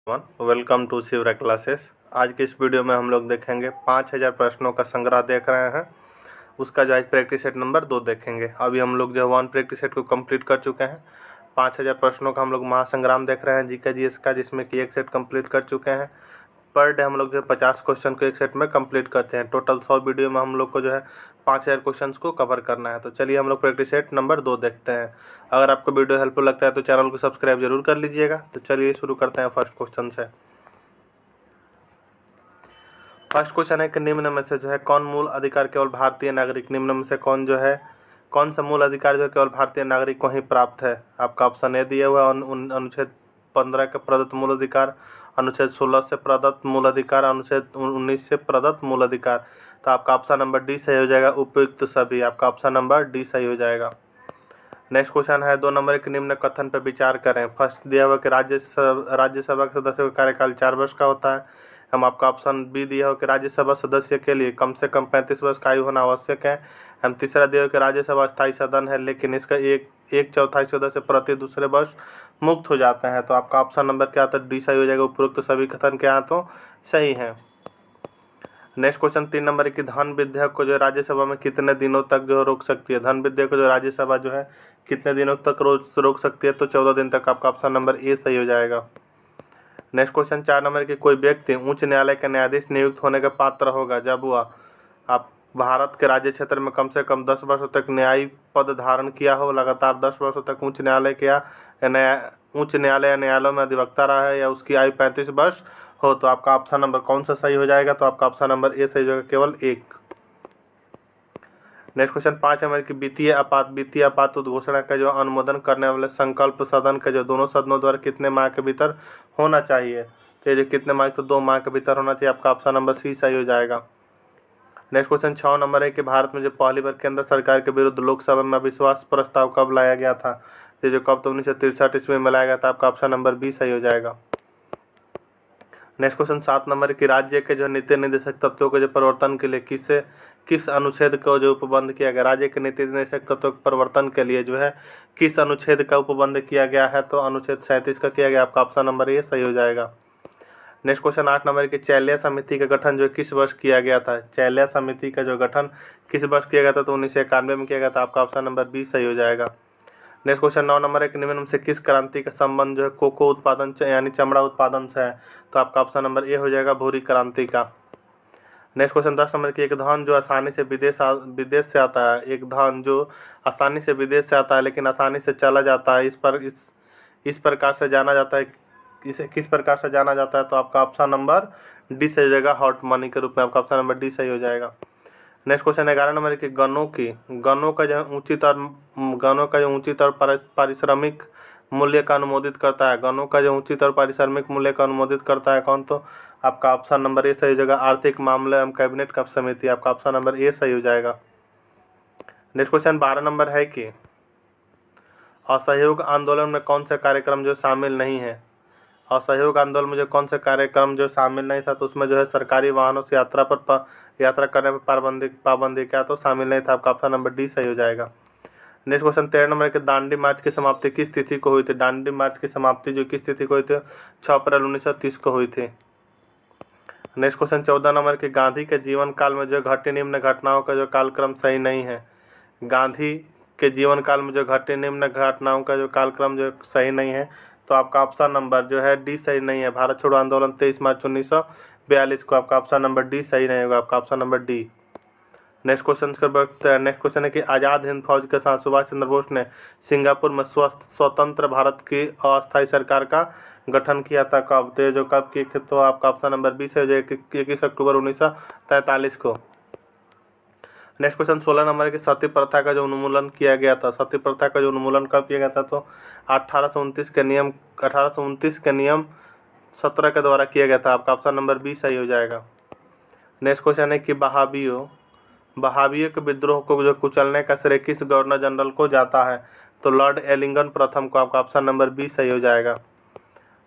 Welcome to शिवरा classes. आज की इस वीडियो में हम लोग देखेंगे 5000 प्रश्नों का संग्रह देख रहे हैं। उसका जो आज प्रैक्टिस सेट नंबर 2 देखेंगे। अभी हम लोग जो 1 प्रैक्टिस सेट को कंप्लीट कर चुके हैं। 5000 प्रश्नों का हम लोग महासंग्राम देख रहे हैं जीके जीएस का, जिसमें कि एक सेट कंप्लीट कर चुके हैं। पर डे हम लोग जो 50 क्वेश्चन को एक सेट में कंप्लीट करते हैं। टोटल 100 वीडियो में हम लोग को जो है 5000 क्वेश्चन को कवर करना है। तो चलिए हम लोग प्रैक्टिस सेट नंबर 2 देखते हैं। अगर आपको वीडियो हेल्पफुल लगता है तो चैनल को सब्सक्राइब जरूर कर लीजिएगा। तो चलिए शुरू करते हैं फर्स्ट क्वेश्चन से। फर्स्ट क्वेश्चन है कि निम्न में से जो है कौन मूल अधिकार केवल भारतीय नागरिक, निम्न में से कौन सा मूल अधिकार जो केवल भारतीय नागरिक को ही प्राप्त है। आपका ऑप्शन ए दिया हुआ है अनुच्छेद 15 के प्रदत्त मूल अधिकार, अनुच्छेद 16 से प्रदत्त मूल अधिकार, अनुच्छेद 19 से प्रदत्त मूल अधिकार। तो आपका ऑप्शन नंबर डी सही हो जाएगा, उपयुक्त सभी। आपका ऑप्शन नंबर डी सही हो जाएगा। नेक्स्ट क्वेश्चन है 2 नंबर के निम्न कथन पर विचार करें। फर्स्ट दिया हुआ कि राज्यसभा के सदस्यों का कार्यकाल 4 वर्ष का होता है। हम आपका ऑप्शन बी दिया हो कि राज्यसभा सदस्य के लिए कम से कम 35 वर्ष का आयु होना आवश्यक है। हम तीसरा दिया हो कि राज्यसभा स्थायी सदन है, लेकिन इसका एक चौथाई सदस्य प्रति दूसरे वर्ष मुक्त हो जाते हैं। तो आपका ऑप्शन नंबर क्या आता है, डी सही हो जाएगा। उपरोक्त सभी कथन क्या तो सही है। नेक्स्ट क्वेश्चन 3 नंबर की धन विधेयक को जो राज्यसभा में कितने दिनों तक जो रोक सकती है। धन विधेयक को जो राज्यसभा जो है कितने दिनों तक रोक सकती है, तो 14 दिन तक। आपका ऑप्शन नंबर ए सही हो जाएगा। नेक्स्ट क्वेश्चन 4 नंबर की कोई व्यक्ति उच्च न्यायालय का न्यायाधीश नियुक्त होने का पात्र होगा जब वह आप भारत के राज्य क्षेत्र में कम से कम 10 वर्षों तक न्यायिक पद धारण किया हो, लगातार 10 वर्षों तक उच्च न्यायालय या न्यायालयों में अधिवक्ता रहा है, या उसकी आयु 35 वर्ष हो। तो आपका ऑप्शन नंबर कौन सा सही हो जाएगा, तो आपका ऑप्शन नंबर ए सही हो जाएगा, केवल एक। नेक्स्ट क्वेश्चन 5 नंबर की वित्तीय आपात उद्घोषणा का जो अनुमोदन करने वाले संकल्प सदन के जो दोनों सदनों द्वारा कितने माह के भीतर होना चाहिए। तो ये जो कितने माह, तो 2 माह के भीतर होना चाहिए। आपका ऑप्शन नंबर सी सही हो जाएगा। नेक्स्ट क्वेश्चन 6 नंबर है कि भारत में जो पहली बार केंद्र सरकार के विरुद्ध लोकसभा में अविश्वास प्रस्ताव कब लाया गया था। तो जो कब, तो 1963 ईस्वी में लाया गया था। आपका ऑप्शन नंबर बी सही हो जाएगा। नेक्स्ट क्वेश्चन 7 नंबर की राज्य के जो नीति निर्देशक तत्वों के जो परिवर्तन के लिए किस अनुच्छेद को जो उपबंध किया गया। राज्य के नीति निर्देशक तत्वों के परिवर्तन के लिए जो है किस अनुच्छेद का उपबंध किया गया है, तो अनुच्छेद 37 का किया गया। आपका ऑप्शन नंबर ए सही हो जाएगा। नेक्स्ट क्वेश्चन 8 नंबर की चैलिया समिति का गठन जो किस वर्ष किया गया था। चैलिया समिति का जो गठन किस वर्ष किया गया था, तो 1991 में किया गया था। आपका ऑप्शन नंबर बी सही हो जाएगा। नेक्स्ट क्वेश्चन 9 नंबर है कि निम्न में से किस क्रांति का संबंध जो है कोको उत्पादन से यानी चमड़ा उत्पादन से है। तो आपका ऑप्शन नंबर ए हो जाएगा, भूरी क्रांति का। नेक्स्ट क्वेश्चन 10 नंबर की एक धन जो आसानी से विदेश से आता है, एक धन जो आसानी से विदेश से आता है लेकिन आसानी से चला जाता है, इस प्रकार से जाना जाता है, इसे किस प्रकार से जाना जाता है। तो आपका ऑप्शन नंबर डी सही हो जाएगा, हॉट मनी के रूप में। आपका ऑप्शन नंबर डी सही हो जाएगा। नेक्स्ट क्वेश्चन 11 नंबर की गनों का जो उचित और पारिश्रमिक मूल्य का अनुमोदित करता है। गनों का जो उचित और पारिश्रमिक मूल्य का अनुमोदित करता है कौन, तो आपका ऑप्शन नंबर ए सही हो जाएगा, आर्थिक मामले एवं कैबिनेट का समिति। आपका ऑप्शन नंबर ए सही हो जाएगा। नेक्स्ट क्वेश्चन 12 नंबर है कि असहयोग आंदोलन में कौन सा कार्यक्रम जो शामिल नहीं है। असहयोग आंदोलन में जो कौन सा कार्यक्रम जो शामिल नहीं था, तो उसमें जो है सरकारी वाहनों से यात्रा करने पर पाबंदी क्या तो शामिल नहीं था। आपका ऑप्शन नंबर डी सही हो जाएगा। नेक्स्ट क्वेश्चन 13 नंबर के दांडी मार्च की समाप्ति किस तिथि को हुई थी। दांडी मार्च की समाप्ति जो किस तिथि को हुई थी, 6 अप्रैल 1930 को हुई थी। नेक्स्ट क्वेश्चन 14 नंबर के गांधी के जीवन काल में जो घटी निम्न घटनाओं का जो कालक्रम सही नहीं है। गांधी के जीवन काल में जो घटी निम्न घटनाओं का जो कालक्रम जो सही नहीं है, तो आपका ऑप्शन नंबर जो है डी सही नहीं है। भारत छोड़ो आंदोलन 23 मार्च 1942 को। आपका ऑप्शन नंबर डी सही नहीं होगा, आपका option number D. Next question है कि आज़ाद हिंद फौज के साथ सुभाष चंद्र बोस ने सिंगापुर में स्वतंत्र भारत की अस्थायी सरकार का गठन किया था कब। तो जो कब की, तो आपका ऑप्शन नंबर बी से हो जाएगा, 21 अक्टूबर 1943 को। नेक्स्ट क्वेश्चन 16 नंबर की सती प्रथा का जो उन्मूलन किया गया था। सती प्रथा का जो उन्मूलन कब किया गया था, तो 1829 के नियम 17 के द्वारा किया गया था। आपका ऑप्शन नंबर बी सही हो जाएगा। नेक्स्ट क्वेश्चन है कि बहावियों के विद्रोह को जो कुचलने का श्रेय किस गवर्नर जनरल को जाता है, तो लॉर्ड एलिंगटन प्रथम को। आपका ऑप्शन नंबर बी सही हो जाएगा।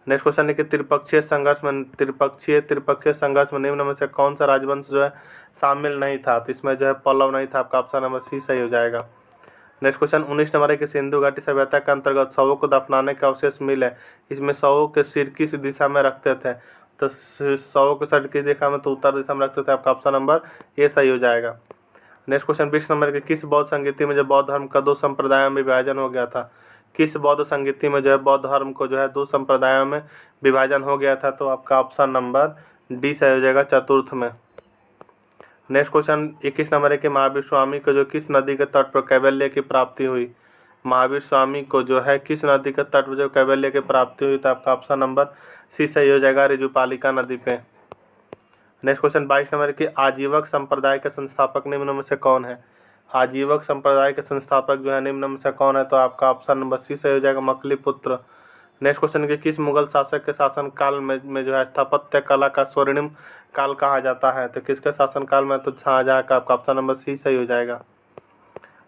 नेक्स्ट क्वेश्चन है कि त्रिपक्षीय संघर्ष में निम्न में से कौन सा राजवंश जो है शामिल नहीं था। तो इसमें जो है पल्लव नहीं था। आपका ऑप्शन नंबर सी सही हो जाएगा। नेक्स्ट क्वेश्चन 19 नंबर है कि सिंधु घाटी सभ्यता के अंतर्गत शवों को दफनाने के अवशेष मिले, इसमें शवों के सिर किस दिशा में रखते थे? तो शवों के सिर किस दिशा में? तो उत्तर दिशा में रखते थे। आपका ऑप्शन नंबर ए सही हो जाएगा। नेक्स्ट क्वेश्चन 20 नंबर के किस बौद्ध संगीति में जो बौद्ध धर्म का 2 संप्रदायों में विभाजन हो गया था? किस बौद्ध संगीति में जो है बौद्ध धर्म को जो है 2 संप्रदायों में विभाजन हो गया था? तो आपका ऑप्शन नंबर डी सही हो जाएगा, चतुर्थ में। नेक्स्ट क्वेश्चन 21 नंबर है कि महावीर स्वामी को जो किस नदी के तट पर कैवल्य की प्राप्ति हुई? महावीर स्वामी को जो है किस नदी के तट पर जो कैवल्य की प्राप्ति हुई? तो आपका ऑप्शन नंबर सी सही हो जाएगा, ऋजुपालिका नदी पे। नेक्स्ट क्वेश्चन 22 नंबर की आजीवक संप्रदाय के संस्थापक निम्न में से कौन है? आजीवक संप्रदाय के संस्थापक जो है निम्न में से कौन है? तो आपका ऑप्शन नंबर सी सही हो जाएगा, मकलीपुत्र। नेक्स्ट क्वेश्चन के किस मुगल शासक के शासन काल में जो है स्थापत्य कला का स्वर्णिम काल कहा जाता है? तो किसके शासन काल में? तो शाहजहां का। आपका ऑप्शन नंबर सी सही हो जाएगा।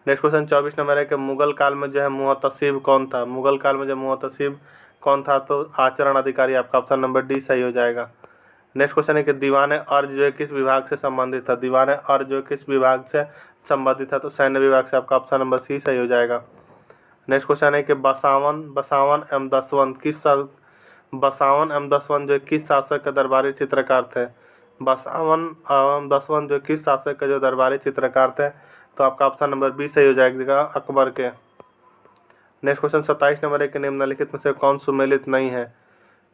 नेक्स्ट क्वेश्चन 24 नंबर है कि मुगल काल में जो है मुहतसिब कौन था? मुगल काल में जो मुहतसिब कौन था? तो आचरण अधिकारी। आपका ऑप्शन नंबर डी सही हो जाएगा। नेक्स्ट क्वेश्चन है कि दीवाने अर्ज जो है किस विभाग से संबंधित था? दीवाने अर्ज जो किस विभाग से संबंधित है? तो सैन्य विभाग से। आपका ऑप्शन नंबर सी सही हो जाएगा। नेक्स्ट क्वेश्चन है कि बसावन एवं दसवन जो किस शासक के दरबारी चित्रकार थे? बसावन एवं दसवन जो किस शासक के जो दरबारी चित्रकार थे? तो आपका ऑप्शन नंबर बी सही हो जाएगा, अकबर के। नेक्स्ट क्वेश्चन 27 नंबर है कि निम्नलिखित में से कौन सुमेलित नहीं है?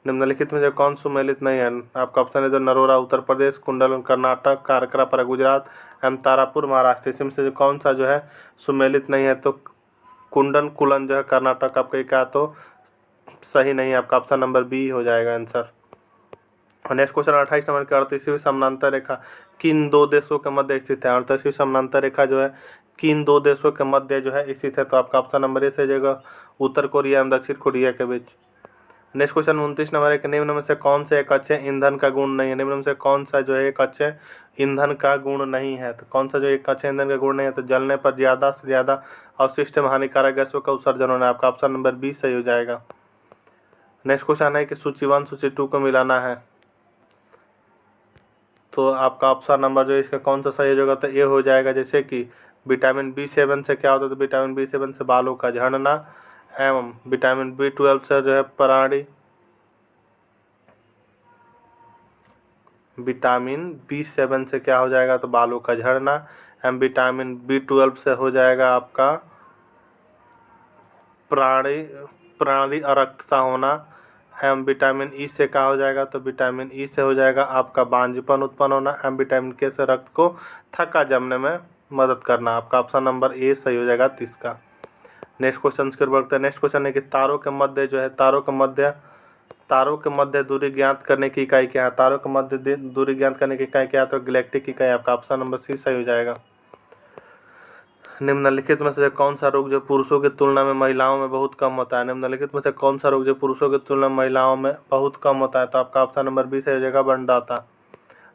निम्नलिखित में से कौन सुमेलित नहीं है? आपका ऑप्शन है जो नरोरा उत्तर प्रदेश, कुंडल कर्नाटक, कारकरापरा गुजरात एवं तारापुर महाराष्ट्र। इसमें से कौन सा जो है सुमेलित नहीं है? तो कुंडन कुलन जो है कर्नाटक। आपका क्या तो सही नहीं है। आपका ऑप्शन नंबर बी हो जाएगा आंसर। नेक्स्ट क्वेश्चन 28 नंबर की 38वीं समानांतर रेखा किन 2 देशों के मध्य स्थित है? 38वीं समानांतर रेखा जो है किन 2 देशों के मध्य जो है स्थित है? तो आपका ऑप्शन नंबर ए सही जगह उत्तर कोरिया एवं दक्षिण कोरिया के बीच। नेक्स्ट क्वेश्चन 29 नंबर है कि निम्न में से कौन से एक अच्छे ईंधन का गुण नहीं है? निम्न में से कौन सा जो है एक अच्छे ईंधन का गुण नहीं है? तो कौन सा जो एक अच्छे ईंधन का गुण नहीं है? तो जलने पर ज़्यादा से ज़्यादा अवशिष्ट में हानिकारक गैसों का उत्सर्जन होना है। आपका ऑप्शन नंबर बी सही हो जाएगा। नेक्स्ट क्वेश्चन है कि सूची 1 सूची 2 को मिलाना है, तो आपका ऑप्शन नंबर जो इसका कौन सा सही होगा? तो ये हो जाएगा। जैसे कि विटामिन B7 से क्या होता है? तो विटामिन B7 से बालों का झड़ना एवं विटामिन B12 से जो है विटामिन B7 से क्या हो जाएगा? तो बालों का झड़ना एवं विटामिन B12 से हो जाएगा आपका प्राणी अरक्तता होना एवं विटामिन ई से क्या हो जाएगा? तो विटामिन ई से हो जाएगा आपका बांझपन उत्पन्न होना एवं विटामिन के से रक्त को थक्का जमने में मदद करना। आपका ऑप्शन नंबर ए सही हो जाएगा, 30 का। नेक्स्ट क्वेश्चन की ओर बढ़ते हैं। नेक्स्ट क्वेश्चन है कि तारों के मध्य जो है तारों के मध्य दूरी ज्ञात करने की इकाई क्या है? तारों के मध्य दूरी ज्ञात करने की इकाई क्या है? तो गैलेक्टिक इकाई। आपका ऑप्शन नंबर सी सही हो जाएगा। निम्नलिखित में से कौन सा रोग जो पुरुषों की तुलना में महिलाओं में बहुत कम होता है? निम्नलिखित में से कौन सा रोग जो पुरुषों की तुलना में महिलाओं में बहुत कम होता है? तो आपका ऑप्शन नंबर बी सही हो जाएगा, बंडाता।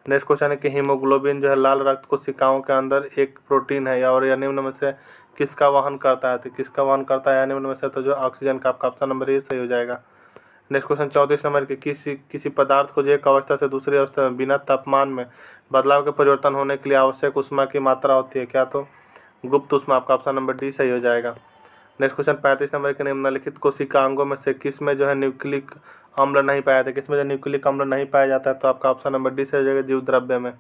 नेक्स्ट क्वेश्चन है कि हीमोग्लोबिन जो है लाल रक्त कोशिकाओं के अंदर एक प्रोटीन है और यह निम्न में से किसका वहन करता है? तो किसका वहन करता है निम्न में से? तो जो ऑक्सीजन का। आपका ऑप्शन नंबर ए सही हो जाएगा। नेक्स्ट क्वेश्चन 34 नंबर के किसी पदार्थ को जो एक अवस्था से दूसरी अवस्था में बिना तापमान में बदलाव के परिवर्तन होने के लिए आवश्यक ऊष्मा की मात्रा होती है क्या? तो गुप्त ऊष्मा। आपका ऑप्शन नंबर डी सही हो जाएगा। नेक्स्ट क्वेश्चन 35 नंबर के निम्नलिखित कोशिकांगों में से किस में जो है न्यूक्लिक अम्ल नहीं पाया जाता? किसमें जो न्यूक्लिक अम्ल नहीं पाया जाता है? तो आपका ऑप्शन नंबर डी सही हो जाएगा, जीव द्रव्य में।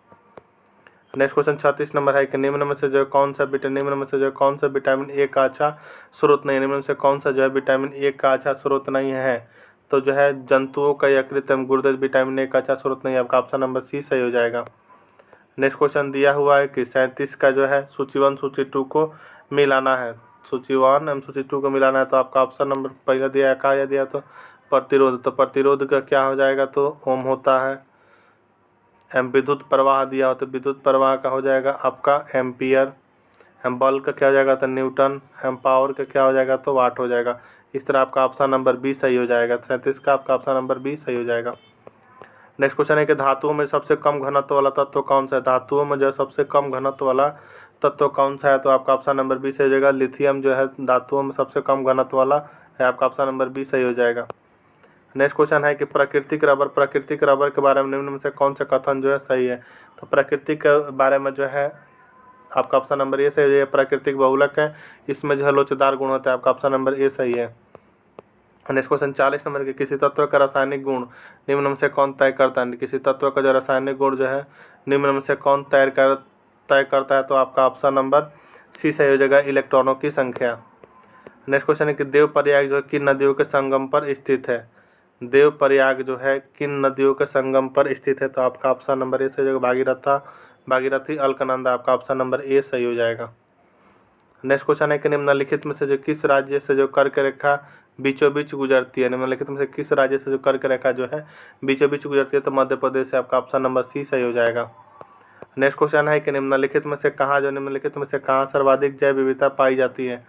नेक्स्ट क्वेश्चन 36 नंबर है कि निम्न में से जो कौन सा विटामिन ए का अच्छा स्रोत नहीं है? निम्न में से कौन सा जो है विटामिन ए का अच्छा स्रोत नहीं है? तो जो है जंतुओं का यकृत एवं गुर्दे विटामिन ए का अच्छा स्रोत नहीं है। आपका ऑप्शन नंबर सी सही हो जाएगा। नेक्स्ट क्वेश्चन दिया हुआ है कि 37 का जो है सूची 1 सूची 2 को मिलाना है। सूची 1 एवं सूची 2 को मिलाना है, तो आपका ऑप्शन नंबर पहला दिया है, क्या दिया? तो प्रतिरोध। तो प्रतिरोध का क्या हो जाएगा? तो ओम होता है। एम विद्युत प्रवाह दिया हो तो विद्युत प्रवाह का हो जाएगा आपका एम्पियर। एम बल का क्या हो जाएगा? तो न्यूटन। एम पावर का क्या हो जाएगा? तो वाट हो जाएगा। इस तरह आपका ऑप्शन नंबर बी सही हो जाएगा। 37 का आपका ऑप्शन नंबर बी सही हो जाएगा। नेक्स्ट क्वेश्चन है कि धातुओं में सबसे कम घनत्व वाला तत्व कौन सा है? धातुओं में जो सबसे कम घनत्व वाला तत्व कौन सा है? तो आपका ऑप्शन नंबर बी सही हो जाएगा। लिथियम जो है धातुओं में सबसे कम घनत्व वाला है। आपका ऑप्शन नंबर बी सही हो जाएगा। नेक्स्ट क्वेश्चन है कि प्राकृतिक रबर के बारे में निम्न में से कौन सा कथन जो है सही है? तो प्राकृतिक के बारे में जो है आपका ऑप्शन नंबर ए सही है। प्राकृतिक बहुलक है, इसमें जो है लोचदार गुण होता है, आपका ऑप्शन नंबर ए सही है। नेक्स्ट क्वेश्चन 40 नंबर के, किसी तत्व का रासायनिक गुण निम्न में से कौन तय करता है? किसी तत्व का जो रासायनिक गुण जो है निम्न में से कौन तय करता है? तो आपका ऑप्शन नंबर सी सही हो जाएगा, इलेक्ट्रॉनों की संख्या। नेक्स्ट क्वेश्चन है कि देव प्रयाग जो है किन नदियों के संगम पर स्थित है? देव प्रयाग जो है किन नदियों के संगम पर स्थित है? तो आपका ऑप्शन नंबर ए सही हो जाएगा, भागीरथी, अलकनंदा, आपका ऑप्शन नंबर ए सही हो जाएगा। नेक्स्ट क्वेश्चन है कि निम्नलिखित में से जो किस राज्य से जो कर्क रेखा बीचों बीच गुजरती है? निम्नलिखित में से किस राज्य से जो कर्क रेखा जो है बीचों बीच गुजरती है? तो मध्य प्रदेश से, आपका ऑप्शन नंबर सी सही हो जाएगा। नेक्स्ट क्वेश्चन है कि निम्नलिखित में से कहाँ सर्वाधिक जैव विविधता पाई जाती है?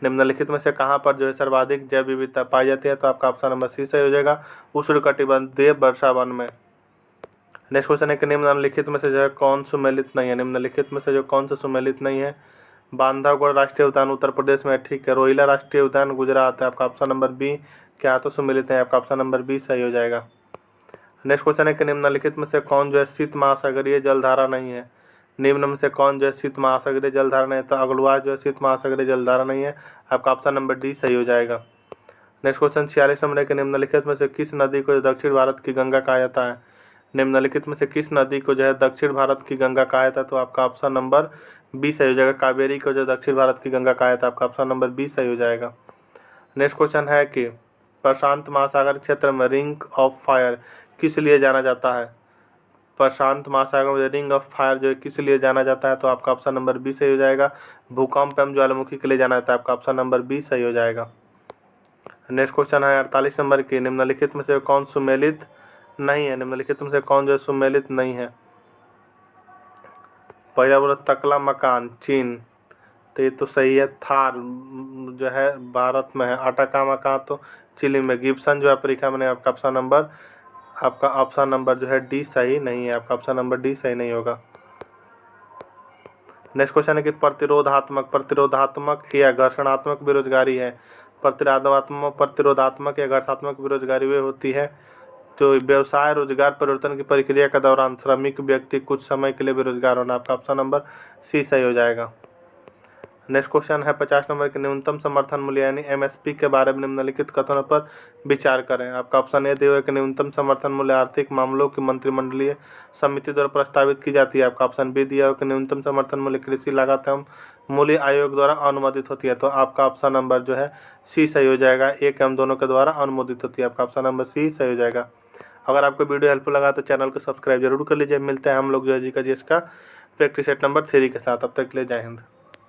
निम्नलिखित में से कहाँ पर जो है सर्वाधिक जैव विविधता पाई जाती है? तो आपका ऑप्शन नंबर सी सही हो जाएगा, उष्णकटिबंधीय वर्षा वन में। नेक्स्ट क्वेश्चन है कि निम्नलिखित में से जो है कौन सुमेलित नहीं है? निम्नलिखित में से जो कौन सा सुमेलित नहीं है? बांधवगढ़ राष्ट्रीय उद्यान उत्तर प्रदेश में, ठीक है। रोहिला राष्ट्रीय उद्यान गुजरात है, आपका ऑप्शन नंबर बी क्या तो सुमेलित है, आपका ऑप्शन नंबर बी सही हो जाएगा। नेक्स्ट क्वेश्चन है कि निम्नलिखित में से कौन जो है शीत महासागरीय जलधारा नहीं है? निम्न में से कौन जो है शीत महासागरीय जलधारा नहीं है? तो अगलुआ जो है शीत महासागरीय जलधारा नहीं है, आपका ऑप्शन नंबर डी सही हो जाएगा। नेक्स्ट क्वेश्चन 46 नंबर है कि निम्नलिखित में से किस नदी को दक्षिण भारत की गंगा कहा जाता है? निम्नलिखित में से किस नदी को जो है दक्षिण भारत की गंगा कहा जाता है? तो आपका ऑप्शन नंबर बी सही हो जाएगा, कावेरी को जो दक्षिण भारत की गंगा कहा जाता है, आपका ऑप्शन नंबर बी सही हो जाएगा। नेक्स्ट क्वेश्चन है कि प्रशांत महासागर क्षेत्र में रिंग ऑफ फायर किस लिए जाना जाता है? प्रशांत महासागर में रिंग ऑफ फायर जो है किस लिए जाना जाता है? तो आपका ऑप्शन नंबर बी सही हो जाएगा, भूकंप एवं ज्वालामुखी के लिए जाना जाता है, आपका ऑप्शन नंबर बी सही हो जाएगा। नेक्स्ट क्वेश्चन है 48 नंबर की, निम्नलिखित में से कौन सुमेलित नहीं है? निम्नलिखित में से कौन जो है सुमेलित नहीं है? पहला बोला तकला मकान चीन, तो ये तो सही है। थार जो है भारत में है, अटाकामा कहाँ तो चिली में, गिब्सन जो है अफ्रीका में, आपका ऑप्शन नंबर जो है डी सही नहीं है, आपका ऑप्शन नंबर डी सही नहीं होगा। नेक्स्ट क्वेश्चन है कि प्रतिरोधात्मक या घर्षणात्मक बेरोजगारी है? प्रतिरोधात्मक या घर्षणात्मक बेरोजगारी वे होती है जो व्यवसाय रोजगार परिवर्तन की प्रक्रिया के दौरान श्रमिक व्यक्ति कुछ समय के लिए बेरोजगार होना, आपका ऑप्शन नंबर सी सही हो जाएगा। नेक्स्ट क्वेश्चन है 50 नंबर के, न्यूनतम समर्थन मूल्य यानी एमएसपी के बारे में निम्नलिखित कथनों पर विचार करें। आपका ऑप्शन ए दिया हुआ है कि न्यूनतम समर्थन मूल्य आर्थिक मामलों की मंत्रिमंडलीय समिति द्वारा प्रस्तावित की जाती है। आपका ऑप्शन बी दिया हुआ है कि न्यूनतम समर्थन मूल्य कृषि लागत एवं मूल्य आयोग द्वारा अनुमोदित होती है। तो आपका ऑप्शन नंबर जो है सी सही हो जाएगा, एक एवं दोनों के द्वारा अनुमोदित होती है, आपका ऑप्शन नंबर सी सही हो जाएगा। अगर आपको वीडियो हेल्पफुल लगा तो चैनल को सब्सक्राइब जरूर कर लीजिए। मिलते हैं हम लोग जो है जी का प्रैक्टिस सेट नंबर 3 के साथ, अब तक के लिए जय हिंद।